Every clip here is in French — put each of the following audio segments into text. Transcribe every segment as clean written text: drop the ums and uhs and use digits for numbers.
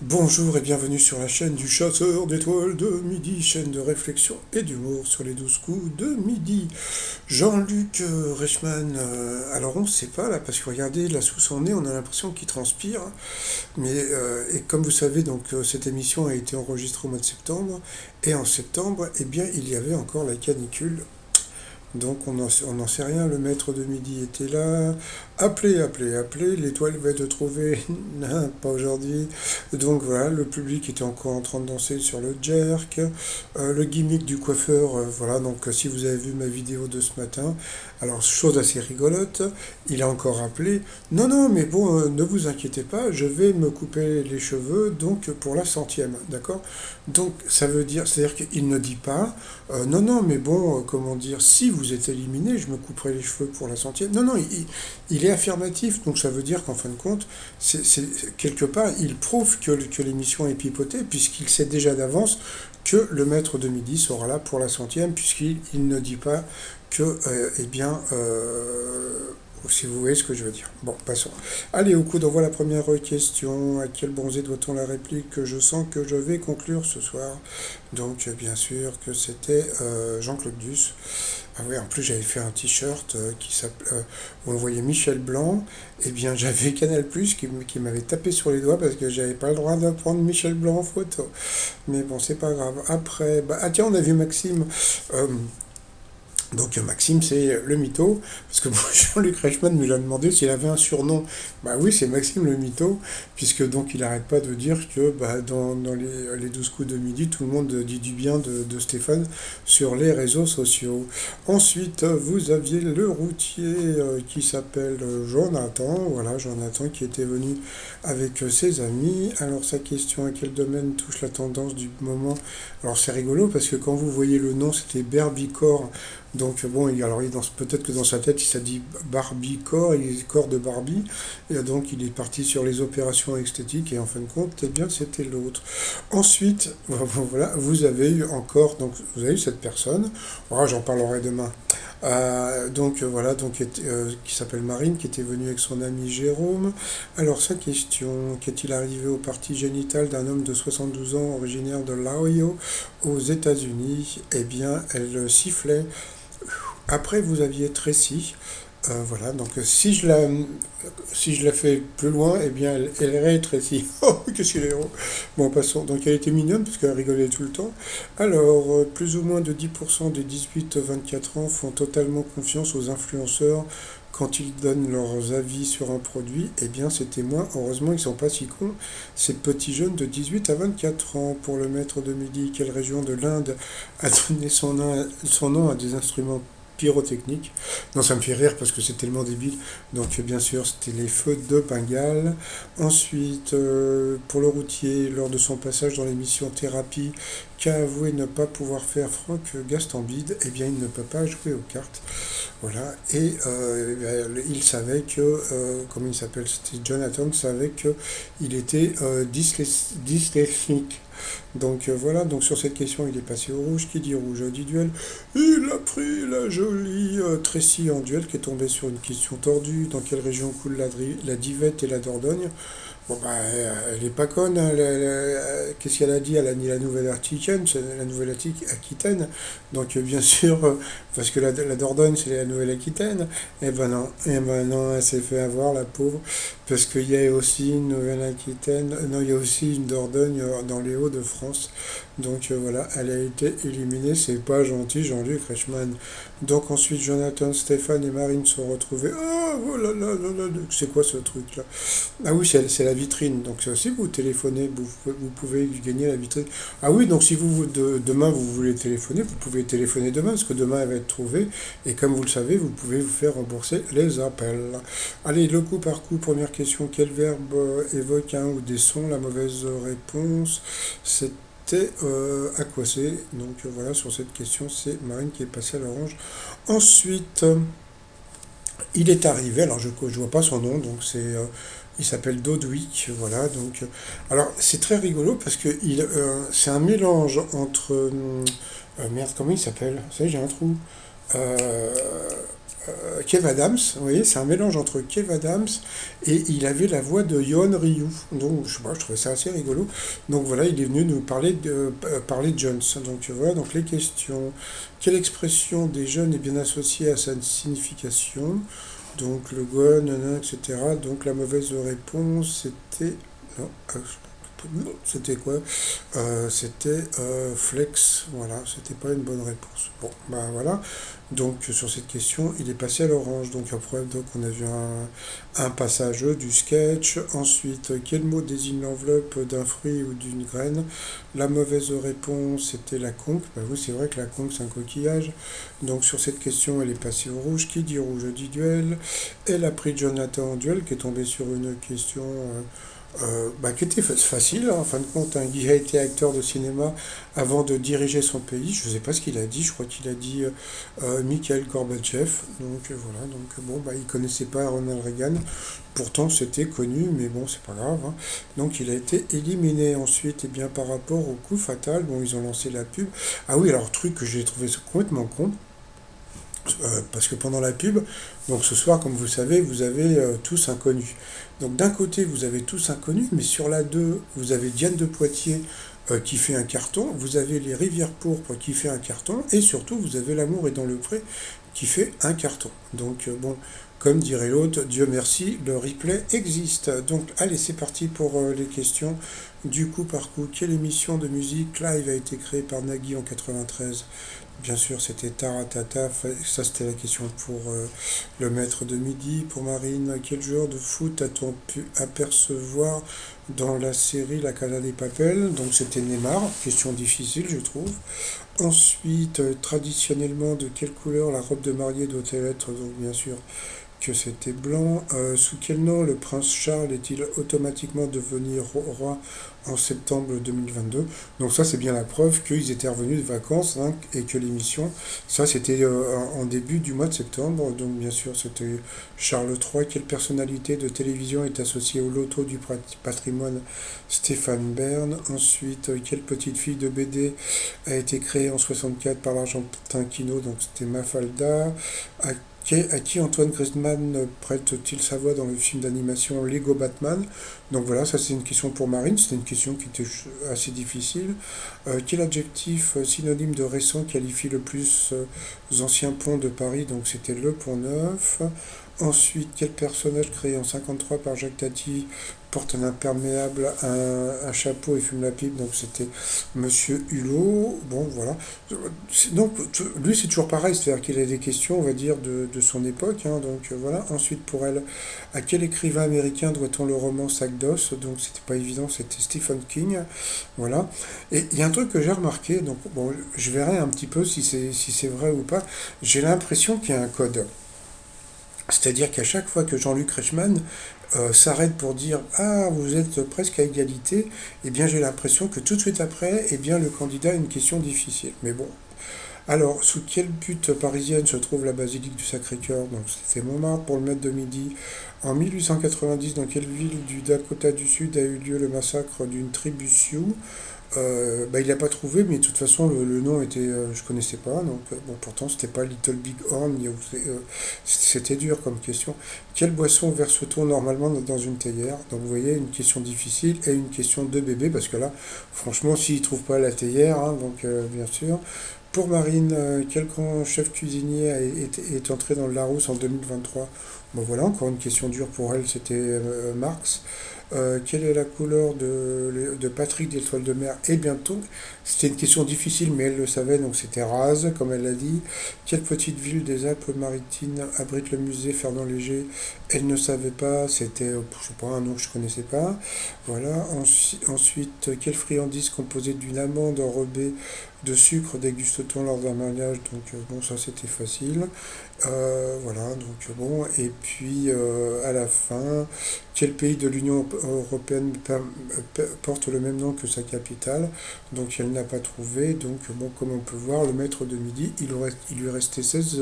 Bonjour et bienvenue sur la chaîne du chasseur d'étoiles de midi, chaîne de réflexion et d'humour sur les 12 coups de midi. Jean-Luc Reichmann, alors on ne sait pas là, parce que regardez, là sous son nez, on a l'impression qu'il transpire. Et comme vous savez, cette émission a été enregistrée au mois de septembre, et en septembre, eh bien, il y avait encore la canicule. Donc on n'en sait rien, le maître de midi était là. Appelez, appelez, appelez, l'étoile va te trouver. Non, pas aujourd'hui. Donc voilà, le public était encore en train de danser sur le jerk. Le gimmick du coiffeur, voilà, si vous avez vu ma vidéo de ce matin, alors chose assez rigolote, il a encore appelé. Non, non, mais bon, ne vous inquiétez pas, je vais me couper les cheveux, donc pour la centième, d'accord. Donc ça veut dire, c'est-à-dire qu'il ne dit pas, non, non, mais bon, comment dire, si vous êtes éliminé, je me couperai les cheveux pour la centième. Non, non, il est affirmatif, donc ça veut dire qu'en fin de compte, quelque part, il prouve que l'émission est pipotée, puisqu'il sait déjà d'avance que le maître de midi sera là pour la centième, puisqu'il ne dit pas que, eh bien, si vous voyez ce que je veux dire. Bon, passons. Allez, au coup d'envoi la première question. À quel bonzé doit-on la réplique que je sens que je vais conclure ce soir? Donc, bien sûr que c'était Jean-Claude Duss. Ah oui, en plus j'avais fait un t-shirt où on voyait Michel Blanc. Eh bien, j'avais Canal Plus qui m'avait tapé sur les doigts parce que j'avais pas le droit de prendre Michel Blanc en photo. Mais bon, c'est pas grave. Après, ah tiens, on a vu Maxime. Euh, Maxime, c'est le mytho, parce que Jean-Luc Reichmann nous a demandé s'il avait un surnom. Bah oui, c'est Maxime le mytho, puisque donc il n'arrête pas de dire que dans les 12 coups de midi, tout le monde dit du bien de Stéphane sur les réseaux sociaux. Ensuite, vous aviez le routier qui s'appelle Jonathan, voilà, Jonathan qui était venu avec ses amis. Alors sa question, à quel domaine touche la tendance du moment? Alors c'est rigolo, parce que quand vous voyez le nom, c'était Berbicore. Donc bon, alors peut-être que dans sa tête, il s'est dit Barbie corps, il est corps de Barbie, et donc il est parti sur les opérations esthétiques, et en fin de compte, eh bien c'était l'autre. Ensuite, voilà, vous avez eu encore, donc vous avez eu cette personne, voilà, j'en parlerai demain. Voilà, qui s'appelle Marine, qui était venue avec son ami Jérôme. Alors sa question, qu'est-il arrivé au parti génital d'un homme de 72 ans originaire de l'Ohio aux États-Unis? Eh bien, elle sifflait. Après, vous aviez Tracy. Voilà, si je la fais plus loin, eh bien, elle est Tracy. Oh, qu'est-ce qu'il est héros. Bon, passons. Donc, elle était mignonne, parce qu'elle rigolait tout le temps. Alors, plus ou moins de 10% des 18-24 ans font totalement confiance aux influenceurs quand ils donnent leurs avis sur un produit. Eh bien, c'est témoin. Heureusement, ils sont pas si cons. Ces petits jeunes de 18 à 24 ans. Pour le maître de midi, quelle région de l'Inde a donné son nom à des instruments pyrotechnique. Non, ça me fait rire parce que c'est tellement débile. Donc, bien sûr, c'était les feux de Bengale. Ensuite, pour le routier, lors de son passage dans l'émission Thérapie, qu'a avoué ne pas pouvoir faire Franck Gastambide, eh bien, il ne peut pas jouer aux cartes. Voilà. Et il savait que, comment il s'appelle, c'était Jonathan, savait qu'il était dyslexique. Donc voilà, donc sur cette question, il est passé au rouge. Qui dit rouge dit duel. Il a pris la jolie Tracy en duel qui est tombée sur une question tordue. Dans quelle région coule la Divette et la Dordogne? Bon, elle est pas conne, hein, qu'est-ce qu'elle a dit? Elle a dit la Nouvelle-Aquitaine, c'est la Nouvelle-Aquitaine. Donc, bien sûr, parce que la Dordogne, c'est la Nouvelle-Aquitaine. Eh ben non, elle s'est fait avoir, la pauvre, parce qu'il y a aussi une Nouvelle-Aquitaine, non, il y a aussi une Dordogne dans les Hauts-de-France. Donc, voilà, elle a été éliminée, c'est pas gentil, Jean-Luc Reichmann. Donc, ensuite, Jonathan, Stéphane et Marine sont retrouvés. Oh là là là là, c'est quoi ce truc-là? Ah oui, c'est la vitrine. Donc si vous téléphonez, vous pouvez gagner la vitrine. Ah oui, donc si demain vous voulez téléphoner, vous pouvez téléphoner demain, parce que demain elle va être trouvée. Et comme vous le savez, vous pouvez vous faire rembourser les appels. Allez, le coup par coup, première question. Quel verbe évoque un ou des sons? La mauvaise réponse, c'était aquaser. Donc voilà, sur cette question, c'est Marine qui est passée à l'orange. Ensuite, il est arrivé, alors je ne vois pas son nom, donc il s'appelle Dodwick, voilà. Alors c'est très rigolo parce que c'est un mélange entre merde, comment il s'appelle? Vous savez, j'ai un trou. Euh, Kev Adams, vous voyez, c'est un mélange entre Kev Adams et il avait la voix de Yoon Ryu. Donc, je sais pas, je trouvais ça assez rigolo. Donc voilà, il est venu nous parler de Jones. Donc voilà, donc les questions. Quelle expression des jeunes est bien associée à sa signification? Donc le go, nanana, etc. Donc la mauvaise réponse, c'était... Non, c'était quoi? C'était flex, voilà, c'était pas une bonne réponse. Bon, bah voilà. Donc sur cette question, il est passé à l'orange. Donc après, donc on a vu un passage du sketch. Ensuite, quel mot désigne l'enveloppe d'un fruit ou d'une graine? La mauvaise réponse, c'était la conque. Bah oui, c'est vrai que la conque, c'est un coquillage. Donc sur cette question, elle est passée au rouge. Qui dit rouge dit duel. Elle a pris Jonathan en duel, qui est tombé sur une question qui était facile, hein, en fin de compte, hein. Il a été acteur de cinéma avant de diriger son pays. Je ne sais pas ce qu'il a dit, je crois qu'il a dit Mikhail Gorbatchev. Donc voilà, donc bon, il ne connaissait pas Ronald Reagan. Pourtant, c'était connu, mais bon, c'est pas grave, hein. Donc il a été éliminé ensuite, et bien par rapport au coup fatal, bon, ils ont lancé la pub. Ah oui, alors, truc que j'ai trouvé complètement con, parce que pendant la pub, donc ce soir, comme vous savez, vous avez tous inconnus. Donc d'un côté, vous avez tous inconnus, mais sur la 2, vous avez Diane de Poitiers qui fait un carton, vous avez les Rivières Pourpres qui fait un carton, et surtout, vous avez L'amour est dans le pré qui fait un carton. Donc bon, comme dirait l'autre, Dieu merci, le replay existe. Donc allez, c'est parti pour les questions du coup par coup. Quelle émission de musique live a été créée par Nagui en 93? Bien sûr, c'était Taratata. Ça, c'était la question pour le maître de midi. Pour Marine, quel joueur de foot a-t-on pu apercevoir dans la série La Casa des Papel? Donc, c'était Neymar. Question difficile, je trouve. Ensuite, traditionnellement, de quelle couleur la robe de mariée doit-elle être? Donc, bien sûr, que c'était blanc. Sous quel nom le prince Charles est-il automatiquement devenu roi en septembre 2022? Donc ça, c'est bien la preuve qu'ils étaient revenus de vacances, hein, et que l'émission, ça c'était en début du mois de septembre. Donc bien sûr, c'était Charles III. Quelle personnalité de télévision est associée au loto du patrimoine? Stéphane Bern. Ensuite, quelle petite fille de BD a été créée en 64 par l'Argentin Kino? Donc c'était Mafalda. À qui Antoine Griezmann prête-t-il sa voix dans le film d'animation Lego Batman? Donc voilà, ça c'est une question pour Marine, c'était une question qui était assez difficile. Quel adjectif synonyme de récent qualifie le plus ancien pont de Paris? Donc c'était le Pont Neuf. Ensuite, quel personnage créé en 53 par Jacques Tati porte un imperméable, un chapeau et fume la pipe? Donc c'était Monsieur Hulot. Bon, voilà. Donc lui c'est toujours pareil, c'est-à-dire qu'il a des questions, on va dire, de son époque, hein. Donc voilà. Ensuite pour elle, à quel écrivain américain doit-on le roman Sac d'os? Donc c'était pas évident, c'était Stephen King. Voilà. Et il y a un truc que j'ai remarqué, donc bon, je verrai un petit peu si c'est vrai ou pas. J'ai l'impression qu'il y a un code. C'est-à-dire qu'à chaque fois que Jean-Luc Reichmann s'arrête pour dire «Ah, vous êtes presque à égalité», eh bien j'ai l'impression que tout de suite après, eh bien le candidat a une question difficile. Mais bon. Alors, sous quelle butte parisienne se trouve la basilique du Sacré-Cœur? Donc c'est Montmartre pour le maître de midi. En 1890, dans quelle ville du Dakota du Sud a eu lieu le massacre d'une tribu Sioux? Il n'a pas trouvé, mais de toute façon, le nom était, je connaissais pas. Donc, bon, pourtant, c'était pas Little Big Horn. C'était dur comme question. Quelle boisson verse-t-on normalement dans une théière? Donc, vous voyez, une question difficile et une question de bébé, parce que là, franchement, s'il ne trouve pas la théière, hein, donc, bien sûr. Pour Marine, quel grand chef cuisinier est entré dans le Larousse en 2023? Bon, voilà, encore une question dure pour elle, c'était Marx. Quelle est la couleur de Patrick d'Étoile de mer? Et bientôt, c'était une question difficile, mais elle le savait, donc c'était rase, comme elle l'a dit. Quelle petite ville des Alpes-Maritimes abrite le musée Fernand Léger? Elle ne savait pas, c'était, je sais pas, un nom que je connaissais pas. Voilà. Ensuite, quelle friandise composée d'une amande enrobée de sucre déguste-t-on lors d'un mariage? Donc bon, ça c'était facile. Voilà, donc bon, et puis à la fin, quel pays de l'Union européenne porte le même nom que sa capitale? Donc elle n'a pas trouvé, donc bon, comme on peut voir, le maître de midi, il lui restait 16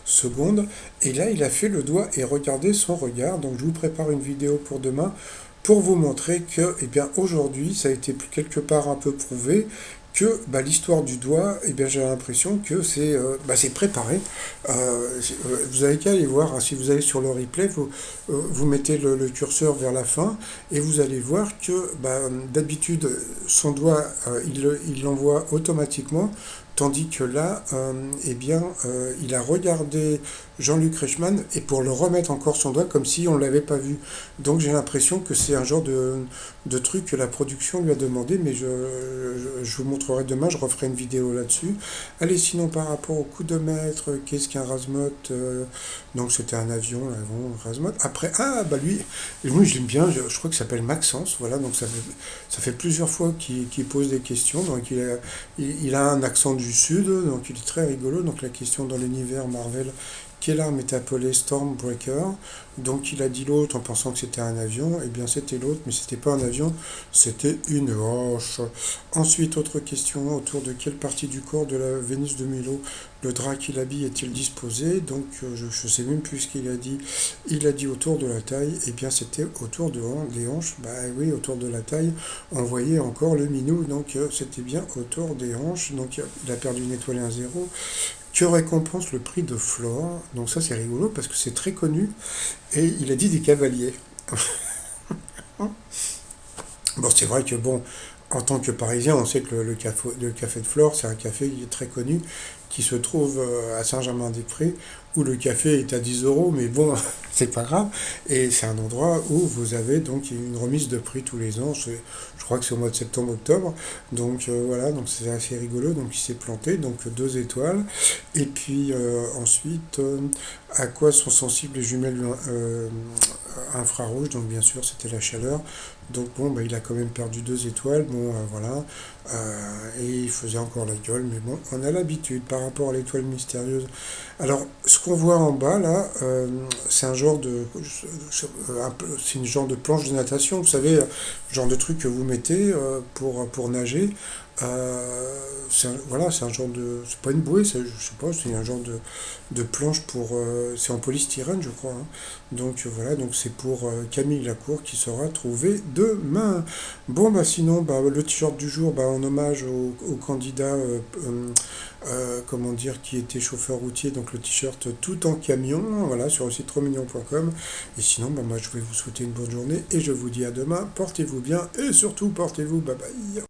secondes, et là il a fait le doigt, et regardez son regard. Donc je vous prépare une vidéo pour demain, pour vous montrer que, eh bien, aujourd'hui, ça a été quelque part un peu prouvé, que bah, l'histoire du doigt, eh bien, j'ai l'impression que c'est préparé. Vous avez qu'à aller voir, hein, si vous allez sur le replay, vous mettez le curseur vers la fin et vous allez voir que bah, d'habitude, son doigt, il l'envoie automatiquement. Tandis que là, eh bien, il a regardé Jean-Luc Reichmann et pour le remettre encore son doigt comme si on ne l'avait pas vu. Donc j'ai l'impression que c'est un genre de truc que la production lui a demandé, mais je vous montrerai demain, je referai une vidéo là-dessus. Allez, sinon par rapport au coup de maître, qu'est-ce qu'un Razmot donc c'était un avion, l'avant Razmot. Après, ah bah lui je l'aime bien, je crois qu'il s'appelle Maxence, voilà, donc ça fait plusieurs fois qu'il pose des questions, donc il a un accent du sud, donc il est très rigolo, donc la question dans l'univers Marvel, quelle arme est appelée Stormbreaker? Donc il a dit l'autre en pensant que c'était un avion, et bien c'était l'autre, mais c'était pas un avion, c'était une roche. Ensuite, autre question, autour de quelle partie du corps de la Vénus de Milo le drap qu'il habille est-il disposé? Donc je ne sais même plus ce qu'il a dit. Il a dit autour de la taille, et bien c'était autour des hanches. Bah oui, autour de la taille, on voyait encore le minou, donc c'était bien autour des hanches. Donc il a perdu une étoile et un zéro. Que récompense le prix de Flore? Donc ça c'est rigolo parce que c'est très connu. Et il a dit des cavaliers. Bon, c'est vrai que bon, en tant que Parisien, on sait que le café de Flore, c'est un café qui est très connu, qui se trouve à Saint-Germain-des-Prés, où le café est à 10 euros, mais bon, c'est pas grave. Et c'est un endroit où vous avez donc une remise de prix tous les ans. Je crois que c'est au mois de septembre-octobre. Donc voilà, donc c'est assez rigolo. Donc il s'est planté, donc 2 étoiles. Et puis ensuite, à quoi sont sensibles les jumelles infrarouges? Donc bien sûr, c'était la chaleur. Donc bon, bah, il a quand même perdu 2 étoiles. Bon, voilà. Et il faisait encore la gueule, mais bon, on a l'habitude par rapport à l'étoile mystérieuse. Alors, ce qu'on voit en bas là, c'est un genre c'est une genre de planche de natation. Vous savez, genre de truc que vous mettez pour nager. Voilà, c'est un genre de, c'est pas une bouée, je sais pas, c'est un genre de planche c'est en polystyrène, je crois, hein. Donc voilà, donc c'est pour Camille Lacour qui sera trouvé demain. Bon bah sinon, bah le t-shirt du jour, bah en hommage au candidat, comment dire, qui était chauffeur routier, donc le t-shirt tout en camion, voilà, sur le site trosmignon.com. Et sinon, bah moi je vais vous souhaiter une bonne journée et je vous dis à demain. Portez-vous bien et surtout portez-vous, bye bye.